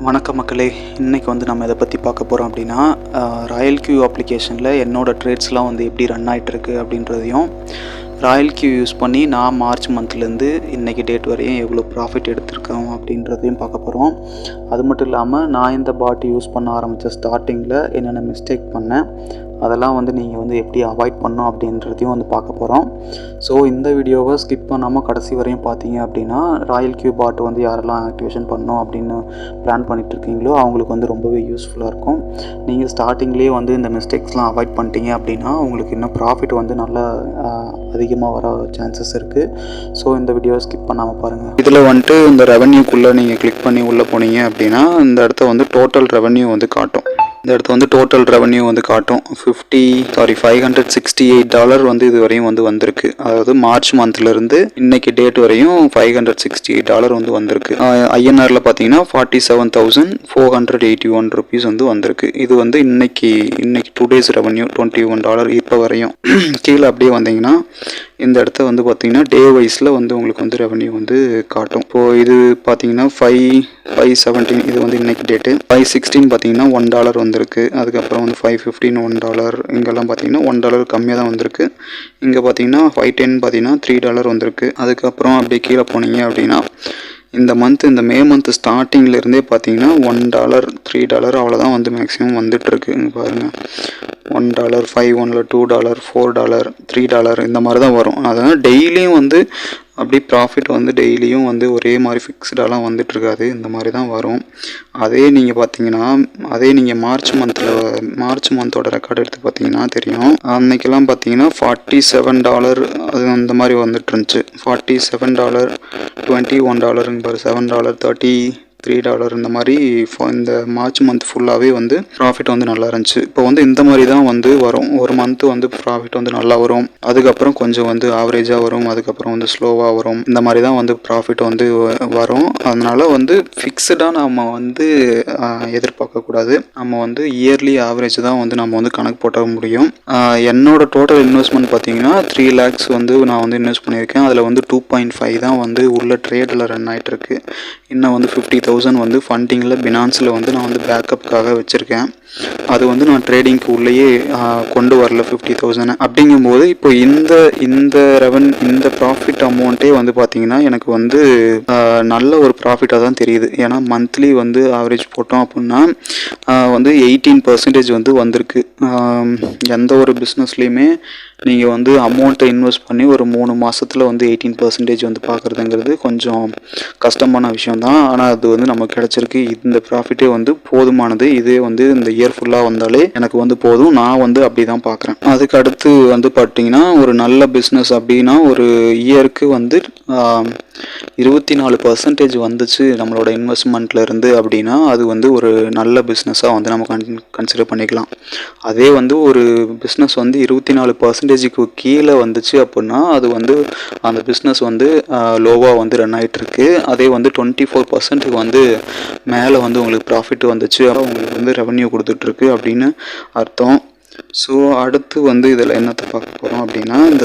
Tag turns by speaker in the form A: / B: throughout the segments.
A: வணக்கம் மக்களே, இன்றைக்கி வந்து நம்ம இதை பற்றி பார்க்க போகிறோம் அப்படின்னா ராயல் கியூ அப்ளிகேஷனில் என்னோடய ட்ரேட்ஸ்லாம் வந்து எப்படி ரன் ஆகிட்டுருக்கு அப்படின்றதையும், ராயல் கியூ யூஸ் பண்ணி நான் மார்ச் மந்த்லேருந்து இன்றைக்கி டேட் வரையும் எவ்வளோ ப்ராஃபிட் எடுத்திருக்கோம் அப்படின்றதையும் பார்க்க போகிறோம். அது மட்டும் இல்லாமல் நான் இந்த பாட் யூஸ் பண்ண ஆரம்பித்த ஸ்டார்டிங்கில் என்னென்ன மிஸ்டேக் பண்ணேன், அதெல்லாம் வந்து நீங்கள் வந்து எப்படி அவாய்ட் பண்ணோம் அப்படின்றதையும் வந்து பார்க்க போகிறோம். ஸோ இந்த வீடியோவை ஸ்கிப் பண்ணாமல் கடைசி வரையும் பார்த்தீங்க அப்படின்னா, ராயல் கியூ பாட் வந்து யாரெல்லாம் ஆக்டிவேஷன் பண்ணோம் அப்படின்னு பிளான் பண்ணிகிட்ருக்கீங்களோ அவங்களுக்கு வந்து ரொம்பவே யூஸ்ஃபுல்லாக இருக்கும். நீங்கள் ஸ்டார்டிங்லேயே வந்து இந்த மிஸ்டேக்ஸ்லாம் அவாய்ட் பண்ணிட்டீங்க அப்படின்னா உங்களுக்கு இன்னும் ப்ராஃபிட் வந்து நல்லா அதிகமாக வர சான்சஸ் இருக்குது. ஸோ இந்த வீடியோவை ஸ்கிப் பண்ணாமல் பாருங்கள். இதில் வந்துட்டு இந்த ரெவன்யூக்குள்ளே நீங்கள் கிளிக் பண்ணி உள்ளே போனீங்க அப்படின்னா இந்த இடத்த வந்து டோட்டல் ரெவன்யூ வந்து காட்டும். இந்த இடத்துல வந்து டோட்டல் ரெவன்யூ வந்து காட்டும். $568 வந்து இது வரையும் வந்து வந்திருக்கு. அதாவது மார்ச் மந்த்லேருந்து இன்னைக்கு டேட் வரையும் $568 வந்து வந்திருக்கு. ஐஎன்ஆரில் பார்த்தீங்கன்னா 47,481 ருபீஸ் வந்து வந்திருக்கு. இது வந்து இன்னைக்கு 2 days ரெவன்யூ $21 இப்போ வரையும். கீழே அப்படியே வந்தீங்கன்னா இந்த இடத்த வந்து பார்த்தீங்கன்னா டே வைஸில் வந்து உங்களுக்கு வந்து ரெவன்யூ வந்து காட்டும். இப்போது இது பார்த்தீங்கன்னா 517 இது வந்து இன்னைக்கு டேட்டு. 516 பார்த்தீங்கன்னா $1 வந்திருக்கு. அதுக்கப்புறம் வந்து 515 $1. இங்கெல்லாம் பார்த்தீங்கன்னா $1 கம்மியாக தான் வந்திருக்கு. இங்கே பார்த்தீங்கன்னா 510 பார்த்தீங்கன்னா $3 வந்திருக்கு. அதுக்கப்புறம் அப்படியே கீழே போனீங்க அப்படின்னா இந்த மே மந்த் ஸ்டார்டிங்லேருந்தே பார்த்தீங்கன்னா $1 $3 அவ்வளோதான் வந்து மேக்ஸிமம் வந்துட்டுருக்கு. இங்கே பாருங்கள், $1 5 $2 $4 $3 இந்த மாதிரி தான் வரும். அதனால் டெய்லியும் வந்து அப்படி ப்ராஃபிட் வந்து டெய்லியும் வந்து ஒரே மாதிரி ஃபிக்ஸ்டாலாம் வந்துட்டுருக்காது, இந்த மாதிரி தான் வரும். அதே நீங்கள் பார்த்தீங்கன்னா மார்ச் மந்தோட ரெக்கார்டு எடுத்து பார்த்தீங்கன்னா தெரியும். அன்னைக்கெல்லாம் பார்த்தீங்கன்னா $47 அது அந்த மாதிரி வந்துட்டு இருந்துச்சு. $47 $21 பாரு, $7 $33 இந்த மாதிரி இந்த மார்ச் மந்த் ஃபுல்லாகவே வந்து ப்ராஃபிட் வந்து நல்லா இருந்துச்சு. இப்போ வந்து இந்த மாதிரி தான் வந்து வரும். ஒரு மந்த்து வந்து ப்ராஃபிட் வந்து நல்லா வரும், அதுக்கப்புறம் கொஞ்சம் வந்து ஆவரேஜாக வரும், அதுக்கப்புறம் வந்து ஸ்லோவாக வரும். இந்த மாதிரி தான் வந்து ப்ராஃபிட் வந்து வரும். அதனால் வந்து ஃபிக்ஸ்டாக நம்ம வந்து எதிர்பார்க்கக்கூடாது. நம்ம வந்து இயர்லி ஆவரேஜ் தான் வந்து நம்ம வந்து கணக்கு போட்ட முடியும். என்னோட டோட்டல் இன்வெஸ்ட்மெண்ட் பார்த்தீங்கன்னா 3 lakhs வந்து நான் வந்து இன்வெஸ்ட் பண்ணியிருக்கேன். அதில் வந்து 2.5 தான் வந்து உள்ள ட்ரேடில் ரன் ஆகிட்டுருக்கு. இன்னும் வந்து 50,000 வந்து ஃபண்டிங்கில் பினான்ஸில் வந்து நான் வந்து பேக்கப்புக்காக வச்சுருக்கேன். அது வந்து நான் ட்ரேடிங்க்கு உள்ளேயே கொண்டு வரல 50,000. அப்படிங்கும்போது இப்போ இந்த ப்ராஃபிட் அமௌண்ட்டே வந்து பார்த்திங்கன்னா எனக்கு வந்து நல்ல ஒரு ப்ராஃபிட்டாக தான் தெரியுது. ஏன்னா மந்த்லி வந்து ஆவரேஜ் போட்டோம் அப்படின்னா வந்து 18% வந்து வந்திருக்கு. எந்த ஒரு பிஸ்னஸ்லேயுமே நீங்கள் வந்து அமௌண்ட்டை இன்வெஸ்ட் பண்ணி ஒரு 3 மாதத்தில் வந்து 18% வந்து பார்க்குறதுங்கிறது கொஞ்சம் கஷ்டமான விஷயம்தான். ஆனால் அது வந்து நமக்கு கிடச்சிருக்கு. இந்த ப்ராஃபிட்டே வந்து போதுமானது. இதே வந்து இந்த இயர் ஃபுல்லாக வந்தாலே எனக்கு வந்து போதும். நான் வந்து அப்படி தான் பார்க்குறேன். அதுக்கு அடுத்து வந்து பார்த்தீங்கன்னா ஒரு நல்ல பிஸ்னஸ் அப்படின்னா ஒரு இயருக்கு வந்து 24% வந்துச்சு நம்மளோட இன்வெஸ்ட்மெண்ட்லேருந்து அப்படின்னா அது வந்து ஒரு நல்ல பிஸ்னஸாக வந்து நம்ம கன்சிடர் பண்ணிக்கலாம். அதே வந்து ஒரு பிஸ்னஸ் வந்து 24%க்கு கீழே வந்துச்சு அப்படின்னா அது வந்து அந்த பிஸ்னஸ் வந்து லோவாக வந்து ரன் ஆகிட்டுருக்கு. அதே வந்து 24% வந்து மேலே வந்து உங்களுக்கு ப்ராஃபிட் வந்துச்சு, உங்களுக்கு வந்து ரெவன்யூ கொடுத்துட்ருக்கு அப்படின்னு அர்த்தம். ஸோ அடுத்து வந்து இதில் என்னத்தை பார்க்க போகிறோம் அப்படின்னா இந்த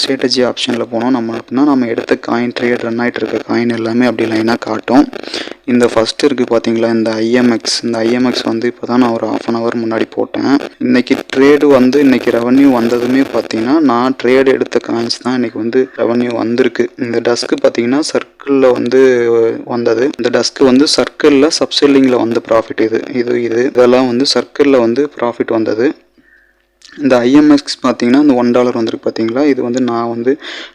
A: ஸ்ட்ராட்டஜி ஆப்ஷனில் போனோம் நம்ம அப்படின்னா நம்ம எடுத்த காயின் ட்ரேட் ரன் ஆகிட்டு இருக்க காயின் எல்லாமே அப்படி லைனாக காட்டும். இந்த ஃபஸ்ட்டு இருக்குது பார்த்தீங்களா, இந்த ஐஎம்எக்ஸ் வந்து இப்போ தான் நான் ஒரு 1/2 hour முன்னாடி போட்டேன். இன்றைக்கி ட்ரேடு வந்து இன்றைக்கி ரெவன்யூ வந்ததுமே பார்த்தீங்கன்னா நான் ட்ரேடு எடுத்த காயின்ஸ் தான் இன்றைக்கி வந்து ரெவன்யூ வந்திருக்கு. இந்த டஸ்க்கு பார்த்தீங்கன்னா சர்க்கிளில் வந்து வந்தது. இந்த டஸ்க்கு வந்து சர்க்கிளில் சப்செல்லிங்கில் வந்த ப்ராஃபிட் இதெல்லாம் வந்து சர்க்கிளில் வந்து ப்ராஃபிட் வந்தது. இந்த ஐஎம்எக்ஸ் பார்த்தீங்கன்னா இந்த $1 வந்திருக்கு பார்த்தீங்களா, இது வந்து நான் வந்து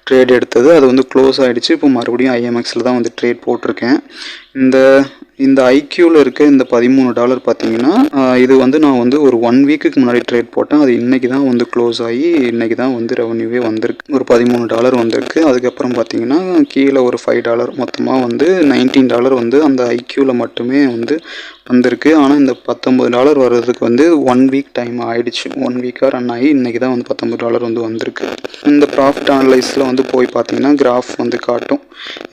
A: ட்ரேட் எடுத்தது. அது வந்து க்ளோஸ் ஆகிடுச்சு. இப்போ மறுபடியும் ஐஎம்எக்ஸில் தான் வந்து ட்ரேட் போட்டிருக்கேன். இந்த ஐக்யூவில் இருக்க இந்த $13 பார்த்தீங்கன்னா இது வந்து நான் வந்து ஒரு 1 வீக்குக்கு முன்னாடி ட்ரேட் போட்டேன். அது இன்றைக்கி தான் வந்து க்ளோஸ் ஆகி இன்றைக்கி தான் வந்து ரெவன்யூவே வந்திருக்கு. ஒரு $13 வந்திருக்கு. அதுக்கப்புறம் பார்த்தீங்கன்னா கீழே ஒரு $5 மொத்தமாக வந்து $19 வந்து அந்த ஐக்யூவில் மட்டுமே வந்து வந்திருக்கு. ஆனால் இந்த $19 வர்றதுக்கு வந்து 1 வீக் டைம் ஆகிடுச்சு. 1 வீக்காக ரன் ஆகி இன்றைக்கி தான் வந்து $19 வந்து வந்திருக்கு. இந்த ப்ராஃபிட் அனலைஸில் வந்து போய் பார்த்தீங்கன்னா கிராஃப் வந்து காட்டும்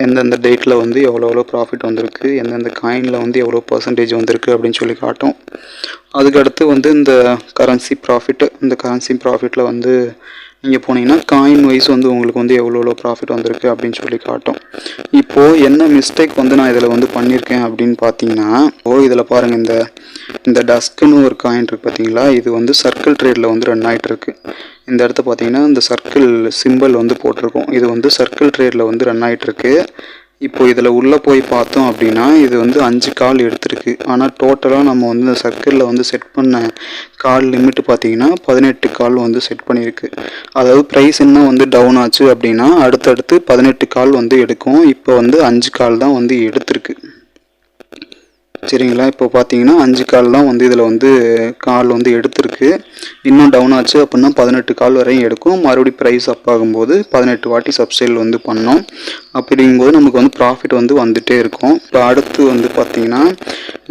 A: எந்தெந்த டேட்டில் வந்து எவ்வளோ ப்ராஃபிட் வந்திருக்கு, எந்தெந்த காயினில் வந்து எவ்வளோ % வந்திருக்கு அப்படின்னு சொல்லி காட்டும். அதுக்கடுத்து வந்து இந்த கரன்சி ப்ராஃபிட்டில் வந்து இங்கே போனீங்கன்னா காயின் வைஸ் வந்து உங்களுக்கு வந்து எவ்வளோ ப்ராஃபிட் வந்திருக்கு அப்படின்னு சொல்லி காட்டும். இப்போது என்ன மிஸ்டேக் வந்து நான் இதில் வந்து பண்ணியிருக்கேன் அப்படின்னு பார்த்தீங்கன்னா, இதில் பாருங்கள், இந்த டஸ்க்குன்னு ஒரு காயின் இருக்குது பார்த்தீங்களா, இது வந்து சர்க்கிள் ட்ரேடில் வந்து ரன் ஆகிட்டு இருக்கு. இந்த இடத்த பார்த்தீங்கன்னா இந்த சர்க்கிள் சிம்பிள் வந்து போட்டிருக்கோம். இது வந்து சர்க்கிள் ட்ரேடில் வந்து ரன் ஆகிட்டு இருக்கு. இப்போ இதில் உள்ளே போய் பார்த்தோம் அப்படின்னா இது வந்து 5 கால் எடுத்திருக்கு. ஆனால் டோட்டலாக நம்ம வந்து இந்த சர்க்கிளில் வந்து செட் பண்ண கால் லிமிட் பார்த்தீங்கன்னா 18 கால் வந்து செட் பண்ணியிருக்கு. அதாவது ப்ரைஸ் என்ன வந்து டவுன் ஆச்சு அப்படின்னா அடுத்தடுத்து 18 கால் வந்து எடுக்கும். இப்போ வந்து 5 கால் தான் வந்து எடுத்திருக்கு. சரிங்களா, இப்போ பார்த்தீங்கன்னா 5 கால் தான் வந்து இதில் வந்து கால் வந்து எடுத்திருக்கு. இன்னும் டவுன் ஆச்சு அப்படின்னா 18 கால் வரையும் எடுக்கும். மறுபடியும் ப்ரைஸ் அப் ஆகும்போது 18 வாட்டி சப்சேல் வந்து பண்ணோம். அப்படிங்கும்போது நமக்கு வந்து ப்ராஃபிட் வந்து வந்துகிட்டே இருக்கும். இப்போ அடுத்து வந்து பார்த்தீங்கன்னா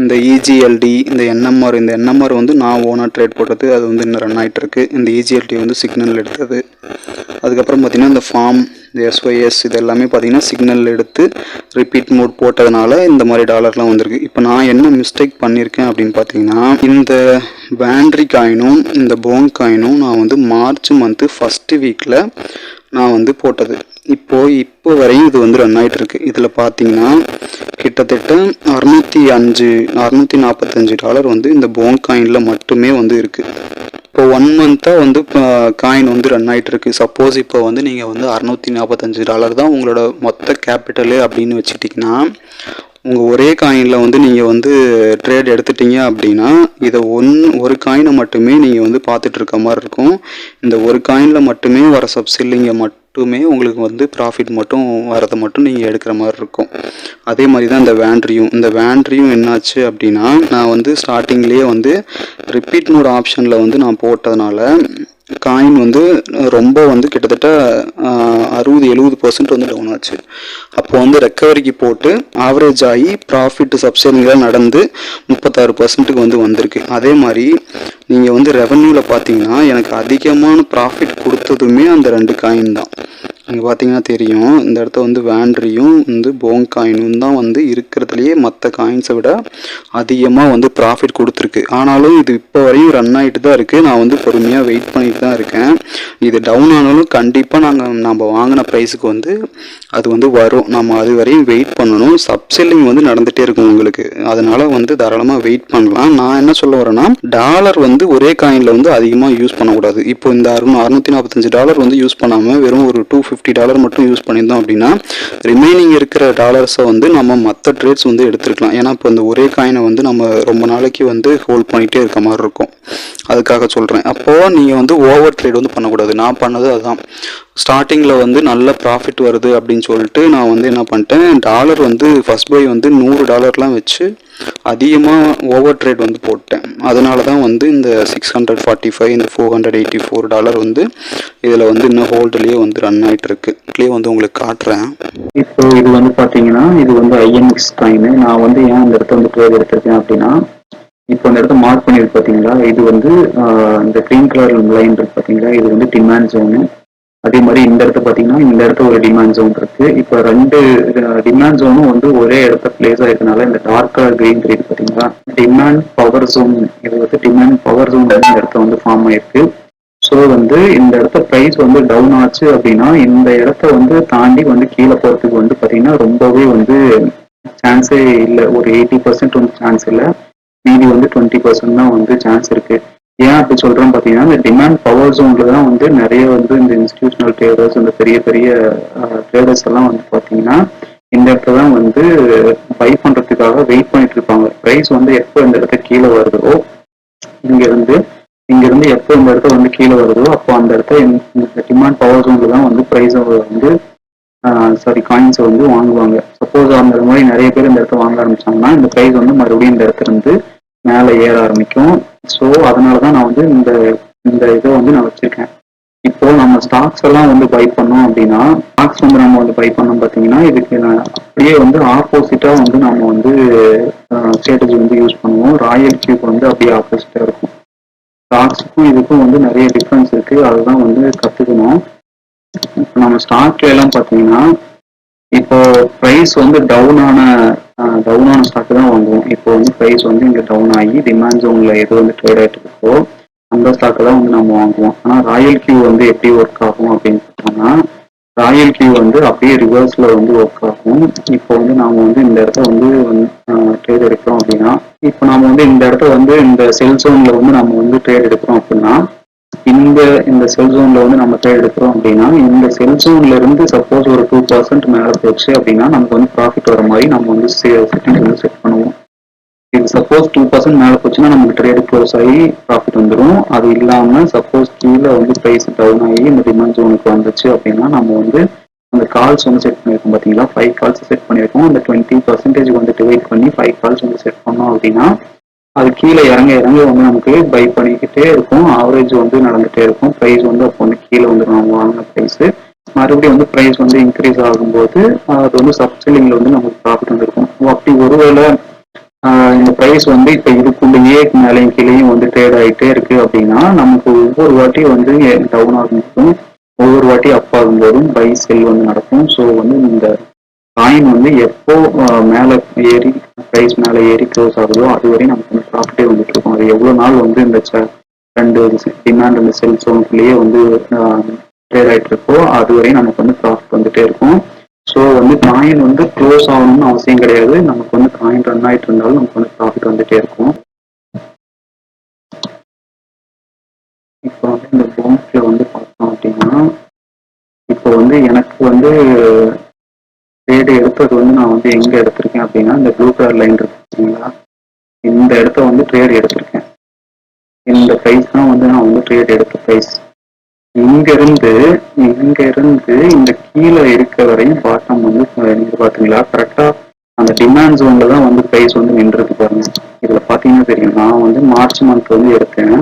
A: இந்த இஜிஎல்டி, இந்த என்எம்ஆர் வந்து நான் ஓனாக ட்ரேட் போட்டது, அது வந்து இன்னும் ரன் ஆகிட்டு இருக்கு. இந்த இஜிஎல்டி வந்து சிக்னல் எடுத்தது. அதுக்கப்புறம் பார்த்தீங்கன்னா இந்த ஃபார்ம், இந்த எஸ்ஒய்எஸ் இது எல்லாமே பார்த்தீங்கன்னா சிக்னல் எடுத்து ரிப்பீட் மோட் போட்டதுனால இந்த மாதிரி டாலர்லாம் வந்திருக்கு. இப்போ நான் என்ன மிஸ்டேக் பண்ணியிருக்கேன் அப்படின்னு பார்த்தீங்கன்னா இந்த வேண்ட்ரி காயினும் இந்த போங் காயினும் நான் வந்து மார்ச் மந்த்து ஃபஸ்ட்டு வீக்கில் நான் வந்து போட்டது. இப்போ வரையும் இது வந்து ரன் ஆகிட்டு இருக்கு. இதில் பார்த்தீங்கன்னா கிட்டத்தட்ட $645 வந்து இந்த போங் காயினில் மட்டுமே வந்து இருக்குது. இப்போ 1 மந்த்தாக வந்து காயின் வந்து ரன் ஆகிட்டு இருக்கு. சப்போஸ் இப்போ வந்து நீங்கள் வந்து $645 தான் உங்களோட மொத்த கேபிட்டலு அப்படின்னு வச்சுட்டிங்கன்னா உங்கள் ஒரே காயினில் வந்து நீங்கள் வந்து ட்ரேட் எடுத்துட்டீங்க அப்படின்னா இதை ஒரு காயினை மட்டுமே நீங்கள் வந்து பார்த்துட்டு இருக்க மாதிரி இருக்கும். இந்த ஒரு காயினில் மட்டுமே வர சப்செல்லிங்கை மட்டுமே உங்களுக்கு வந்து ப்ராஃபிட் மட்டும் வரதை மட்டும் நீங்கள் எடுக்கிற மாதிரி இருக்கும். அதே மாதிரி தான் இந்த வேண்ட்ரியும் என்னாச்சு அப்படின்னா நான் வந்து ஸ்டார்டிங்லேயே வந்து ரிப்பீட் மோட் ஆப்ஷனில் வந்து நான் போட்டதுனால காயின் வந்து ரொம்ப வந்து கிட்டத்தட்ட 60-70% வந்து டவுன் ஆச்சு. அப்போ வந்து ரெக்கவரிக்கு போட்டு ஆவரேஜ் ஆகி ப்ராஃபிட் சப்சேலிங்லாம் நடந்து 36% வந்து வந்திருக்கு. அதே மாதிரி நீங்கள் வந்து ரெவன்யூவில் பார்த்தீங்கன்னா எனக்கு அதிகமான ப்ராஃபிட் கொடுத்ததுமே அந்த 2 காயின் தான். நீங்கள் பார்த்தீங்கன்னா தெரியும், இந்த இடத்த வந்து வேண்ட்ரியும் வந்து போங் காயினும் தான் வந்து இருக்கிறதுலையே மற்ற காயின்ஸை விட அதிகமாக வந்து ப்ராஃபிட் கொடுத்துருக்கு. ஆனாலும் இது இப்போ வரையும் ரன் ஆகிட்டு தான் இருக்குது. நான் வந்து பொறுமையாக வெயிட் பண்ணிட்டு தான் இருக்கேன். இது டவுன் ஆனாலும் கண்டிப்பாக நம்ம வாங்கின ப்ரைஸுக்கு வந்து அது வந்து வரும். நம்ம அது வரையும் வெயிட் பண்ணணும். சப்செல்லிங் வந்து நடந்துகிட்டே இருக்கும் உங்களுக்கு. அதனால் வந்து தாராளமாக வெயிட் பண்ணலாம். நான் என்ன சொல்ல வரேன்னா டாலர் வந்து ஒரே காயினில் வந்து அதிகமாக யூஸ் பண்ணக்கூடாது. இப்போ இந்த $645 வந்து யூஸ் பண்ணாமல் வெறும் ஒரு $250 மட்டும் யூஸ் பண்ணியிருந்தோம் அப்படின்னா ரிமைனிங் இருக்கிற டாலர்ஸை வந்து நம்ம மற்ற ட்ரேட்ஸ் வந்து எடுத்துருக்கலாம். ஏன்னா இப்போ இந்த ஒரே காயினை வந்து நம்ம ரொம்ப நாளைக்கு வந்து ஹோல்ட் பண்ணிகிட்டே இருக்க மாதிரி இருக்கும். அதுக்காக சொல்கிறேன். அப்போது நீங்கள் வந்து ஓவர் ட்ரேட் வந்து பண்ணக்கூடாது. நான் பண்ணது அதுதான். ஸ்டார்டிங்கில் வந்து நல்ல ப்ராஃபிட் வருது அப்படின்னு சொல்லிட்டு நான் வந்து என்ன பண்ணிட்டேன், டாலர் வந்து ஃபஸ்ட் பை வந்து $100 வச்சு அதிகமாக ஓவர் ட்ரேட் வந்து போட்டேன். அதனால தான் வந்து இந்த 645 இந்த $484 வந்து இதில் வந்து இன்னும் ஹோல்டுலேயே வந்து ரன் ஆகிட்டு இருக்கு. இதுலேயே வந்து உங்களுக்கு காட்டுறேன். இப்போ இது வந்து பார்த்தீங்கன்னா இது வந்து ஐஎன்எக்ஸ் காயின். நான் வந்து ஏன் இந்த இடத்த வந்து ட்ரேட் எடுத்திருக்கேன் அப்படின்னா இப்போ இந்த இடத்த மார்க் பண்ணியிருக்கு பார்த்தீங்களா, இது வந்து இந்த க்ரீன் கலர் லைன் இருக்கு பார்த்தீங்களா, இது வந்து டிமாண்ட் ஜோனு. அதே மாதிரி இந்த இடத்த பார்த்தீங்கன்னா இந்த இடத்த ஒரு டிமாண்ட் ஜோன் இருக்கு. இப்போ 2 டிமாண்ட் ஜோனும் வந்து ஒரே இடத்த பிளேஸ் ஆயிருக்கனால இந்த டார்க் கலர் கிரீன் தெரியுது பார்த்தீங்களா, டிமாண்ட் பவர் ஜோன். இது வந்து டிமாண்ட் பவர் ஜோன் இந்த இடத்த வந்து ஃபார்ம் ஆயிருக்கு. ஸோ வந்து இந்த இடத்த ப்ரைஸ் வந்து டவுன் ஆச்சு அப்படின்னா இந்த இடத்த வந்து தாண்டி வந்து கீழே போகிறதுக்கு வந்து பார்த்தீங்கன்னா ரொம்பவே வந்து சான்ஸே இல்லை. ஒரு 80% வந்து சான்ஸ் இல்லை. மீதி வந்து 20% தான் வந்து சான்ஸ் இருக்கு. ஏன் அப்படி சொல்றேன்னு பார்த்தீங்கன்னா இந்த டிமாண்ட் பவர் ஜோன்ல தான் வந்து நிறைய வந்து இந்த இன்ஸ்டிடியூஷனல் ட்ரேடர்ஸ், இந்த பெரிய பெரிய ட்ரேடர்ஸ் எல்லாம் வந்து பார்த்தீங்கன்னா இந்த இடத்துல தான் வந்து பை பண்றதுக்காக வெயிட் பண்ணிட்டு இருப்பாங்க. ப்ரைஸ் வந்து எப்போ இந்த இடத்த கீழே வருதோ இங்கிருந்து எப்போ இந்த இடத்த வந்து கீழே வருதோ அப்போ அந்த இடத்த இந்த டிமாண்ட் பவர் ஜோன்ல தான் வந்து ப்ரைஸை வந்து காயின்ஸை வந்து வாங்குவாங்க. சப்போஸ் அந்த மாதிரி நிறைய பேர் இந்த இடத்த வாங்க ஆரம்பிச்சாங்கன்னா இந்த ப்ரைஸ் வந்து மறுபடியும் இந்த இடத்துல இருந்து மேலே ஏற ஆரம்பிக்கும். ஸோ அதனால தான் நான் வந்து இந்த இதை வந்து நான் வச்சிருக்கேன். இப்போ நம்ம ஸ்டாக்ஸ் எல்லாம் வந்து பை பண்ணோம் அப்படின்னா ஸ்டாக்ஸ் வந்து நம்ம வந்து பை பண்ணோம் பார்த்தீங்கன்னா இதுக்கு அப்படியே வந்து ஆப்போசிட்டாக வந்து நம்ம வந்து ஸ்ட்ராட்டஜி வந்து யூஸ் பண்ணுவோம். ராயல் கியூப் வந்து அப்படியே ஆப்போசிட்டாக இருக்கும். ஸ்டாக்ஸுக்கும் இதுக்கும் வந்து நிறைய டிஃப்ரென்ஸ் இருக்கு. அதுதான் வந்து கற்றுக்கணும். இப்போ நம்ம ஸ்டாக்ல எல்லாம் பார்த்தீங்கன்னா இப்போ ப்ரைஸ் வந்து டவுனான ஸ்டாக் தான் வாங்குவோம். இப்போ வந்து ப்ரைஸ் வந்து இங்கே டவுன் ஆகி டிமாண்ட் ஜோன்ல எது வந்து ட்ரேட் ஆகிட்டு இருக்கோ அந்த ஸ்டாக்கை தான் வந்து நம்ம வாங்குவோம். ஆனால் ராயல் கியூ வந்து எப்படி ஒர்க் ஆகும் அப்படின்னு பார்த்தோம்னா, ராயல் கியூ வந்து அப்படியே ரிவர்ஸில் வந்து ஒர்க் ஆகும். இப்போ வந்து நாம் வந்து இந்த இடத்த வந்து ட்ரேட் எடுக்கிறோம் அப்படின்னா, இப்போ நாம் வந்து இந்த இடத்த வந்து இந்த செல் ஜோனில் வந்து நம்ம வந்து ட்ரேட் எடுக்கிறோம் அப்படின்னா, இந்த செல் ஜோன்ல வந்து நம்ம ட்ரேட் எடுக்கிறோம் அப்படின்னா, இந்த செல் ஜோன்ல இருந்து சப்போஸ் ஒரு 2% மேலே போச்சு அப்படின்னா நமக்கு வந்து ப்ராஃபிட் வர மாதிரி நம்ம வந்து செட்டிங் வந்து செட் பண்ணுவோம். இது சப்போஸ் 2% மேலே போச்சுன்னா நமக்கு ட்ரேட் க்ளோஸ் ஆகி ப்ராஃபிட் வந்துடும். அது இல்லாமல் சப்போஸ் கீழே வந்து ப்ரைஸ் டவுன் ஆகி இந்த டிமாண்ட் ஜோனுக்கு வந்துச்சு அப்படின்னா நம்ம வந்து அந்த கால்ஸ் வந்து செட் பண்ணியிருக்கோம் பார்த்தீங்களா, 5 கால்ஸ் செட் பண்ணியிருக்கோம். அந்த 20% வந்து டிவைட் பண்ணி 5 கால்ஸ் வந்து செட் பண்ணோம் அப்படின்னா அது கீழே இறங்க இறங்க வந்து நமக்கு பை பண்ணிக்கிட்டே இருக்கும். ஆவரேஜ் வந்து நடந்துகிட்டே இருக்கும். ப்ரைஸ் வந்து அப்போ வந்து கீழே வந்துடும் நம்ம வாங்கின ப்ரைஸு. மறுபடியும் வந்து ப்ரைஸ் வந்து இன்க்ரீஸ் ஆகும்போது அது வந்து சப்செல்லிங்கில் வந்து நமக்கு ப்ராஃபிட் வந்துருக்கும். அப்படி ஒருவேளை இந்த ப்ரைஸ் வந்து இப்போ இதுக்குள்ளேயே மேலேயும் கீழேயும் வந்து ட்ரேட் ஆகிட்டே இருக்குது அப்படின்னா நமக்கு ஒவ்வொரு வாட்டியும் வந்து டவுன் ஆகும்போதும் ஒவ்வொரு வாட்டி அப் ஆகும்போதும் பை செல் வந்து நடக்கும். ஸோ வந்து இந்த காயின் வந்து எப்போ மேலே ஏறி ப்ரைஸ் மேலே ஏறி க்ளோஸ் ஆகுதோ அது வரையும் நமக்கு வந்து ப்ராஃபிட்டே வந்துட்டு இருக்கும். அது எவ்வளோ நாள் வந்து இந்த ரெண்டு டிமாண்ட் அந்த செல் ஜோனுக்குள்ளேயே வந்து ட்ரேட் ஆகிட்டு இருக்கோ அது வரையும் நமக்கு வந்து ப்ராஃபிட் வந்துட்டே இருக்கும். ஸோ வந்து காயின் வந்து க்ளோஸ் ஆகணும்னு அவசியம் கிடையாது. நமக்கு வந்து காயின் ரன் ஆகிட்டு இருந்தாலும் நமக்கு வந்து ப்ராஃபிட் வந்துட்டே இருக்கும். இப்போ வந்து இந்த போன்ஸ்ல வந்து பார்த்தோம் அப்படின்னா இப்போ வந்து எனக்கு வந்து ட்ரேடு எடுத்தது வந்து நான் வந்து எங்கே எடுத்திருக்கேன் அப்படின்னா இந்த ப்ளூ கலர் லைன் இருக்கு பார்த்தீங்களா, இந்த இடத்த வந்து ட்ரேட் எடுத்திருக்கேன். இந்த ப்ரைஸ் தான் வந்து நான் வந்து ட்ரேட் எடுத்த ப்ரைஸ். இங்கிருந்து இந்த கீழே இருக்க வரையும் பாட்டம் வந்து நீங்கள் பார்த்தீங்களா கரெக்டாக அந்த டிமாண்ட் ஜோனில் தான் வந்து ப்ரைஸ் வந்து நின்றுருக்கு பாருங்க. இதில் பார்த்தீங்கன்னா தெரியும், நான் வந்து மார்ச் மந்த் வந்து எடுத்தேன்.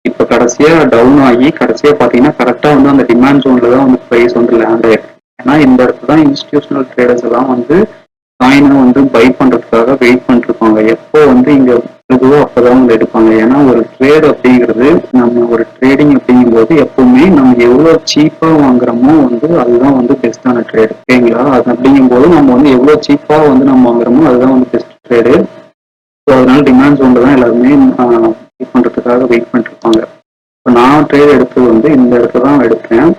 A: இப்போ கடைசியாக டவுன் ஆகி கடைசியாக பார்த்தீங்கன்னா கரெக்டாக வந்து அந்த டிமாண்ட் ஜோனில் தான் வந்து ப்ரைஸ் வந்து லேண்ட் ஆயிருக்கு. ஏன்னா இந்த இடத்துல தான் இன்ஸ்டிடியூஷனல் ட்ரேடர்ஸ் எல்லாம் வந்து காயினை வந்து பை பண்ணுறதுக்காக வெயிட் பண்ணிருப்பாங்க. எப்போ வந்து இங்கே இருக்குதோ அப்போதான் வந்து எடுப்பாங்க. ஏன்னா ஒரு ட்ரேட் அப்படிங்கிறது நம்ம ஒரு ட்ரேடிங் அப்படிங்கும்போது எப்பவுமே நம்ம எவ்வளோ சீப்பாக வாங்குறோமோ வந்து அதுதான் வந்து பெஸ்ட்டான ட்ரேடு. ஓகேங்களா, அது அப்படிங்கும்போது நம்ம வந்து எவ்வளோ சீப்பாக வந்து நம்ம வாங்குறோமோ அதுதான் வந்து பெஸ்ட் ட்ரேடு. ஸோ அதனால டிமாண்ட் ஜோனில் தான் எல்லாருமே வெயிட் பண்ணுறதுக்காக வெயிட் பண்ணிருப்பாங்க. இப்போ நான் ட்ரேட் எடுத்தது வந்து இந்த இடத்துல தான் எடுத்தேன்.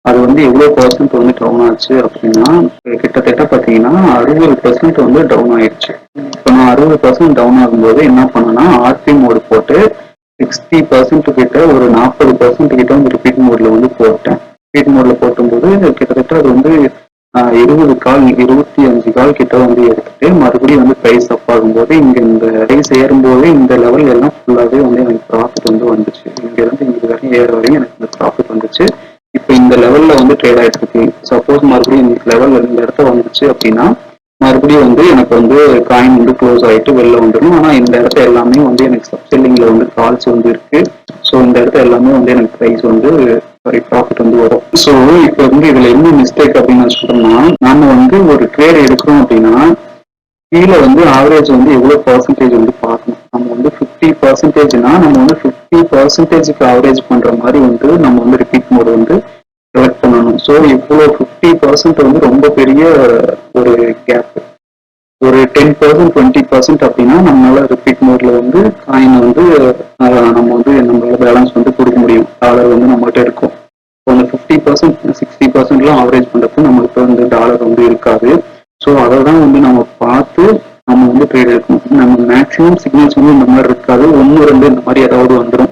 A: அது வந்து எவ்வளோ பர்சன்ட் வந்து டவுன் ஆச்சு அப்படின்னா கிட்டத்தட்ட பார்த்தீங்கன்னா 60% வந்து டவுன் ஆயிடுச்சு. இப்போ நான் 60% டவுன் ஆகும்போது என்ன பண்ணேன்னா ஆர்பி மோடு போட்டு 60% கிட்ட ஒரு 40% கிட்ட வந்து ரிப்பீட் மோட்ல வந்து போட்டேன். ரிப்பீட் மோட்ல போட்டும்போது கிட்டத்தட்ட அது வந்து 25 கால் கிட்ட வந்து எடுத்துட்டு மறுபடியும் வந்து ப்ரைஸ் அப் ஆகும்போது இங்க இந்த ப்ரைஸ் ஏறும்போது இந்த லெவல் எல்லாம் ஃபுல்லாகவே வந்து எனக்கு ப்ராஃபிட் வந்து வந்துச்சு. இங்க இருந்து இங்க வரையும் ஏற வரையும் எனக்கு இந்த ப்ராஃபிட் வந்துச்சு. இப்போ இந்த லெவல்ல வந்து ட்ரேட் ஆயிட்டு இருக்கு. சப்போஸ் மறுபடியும் இந்த லெவல்ல இந்த இடத்த வந்துச்சு அப்படின்னா மறுபடியும் வந்து எனக்கு வந்து காயின் வந்து க்ளோஸ் ஆகிட்டு வெளில வந்துடும். ஆனால் இந்த இடத்த எல்லாமே வந்து எனக்கு சப்செல்லிங்ல வந்து கால்ஸ் வந்து இருக்கு. ஸோ இந்த இடத்த எல்லாமே வந்து எனக்கு ப்ரைஸ் வந்து ப்ராஃபிட் வந்து வரும். ஸோ இப்போ வந்து இதுல என்ன மிஸ்டேக் அப்படின்னு நான் சொல்றேன்னா, நாம வந்து ஒரு ட்ரேட் எடுக்கிறோம் அப்படின்னா கீழே வந்து ஆவரேஜ் வந்து எவ்வளோ பர்சன்டேஜ் வந்து பார்க்கணும். நம்ம வந்து 50%னா நம்ம வந்து 50%க்கு ஆவரேஜ் பண்ற மாதிரி வந்து நம்ம வந்து ரிப்பீட் மோட் வந்து செலக்ட் பண்ணணும். ஸோ இவ்வளோ 50% வந்து ரொம்ப பெரிய ஒரு கேப். ஒரு 10% 20% அப்படின்னா நம்மளால ரிப்பீட் மோட்ல வந்து காயினை வந்து நம்ம வந்து நம்மளால பேலன்ஸ் வந்து கொடுக்க முடியும். டாலர் வந்து நம்மகிட்ட இருக்கும். அந்த 50% 60%லாம் ஆவரேஜ் பண்றப்போ நம்மளுக்கு வந்து டாலர் வந்து இருக்காது. ஸோ அதை தான் வந்து நம்ம பார்த்து நம்ம வந்து ட்ரேட் எடுக்கணும். நம்ம மேக்ஸிமம் சிக்னல்ஸ் வந்து இந்த மாதிரி இருக்காது. 1 2 இந்த மாதிரி ஏதாவது வந்துடும்.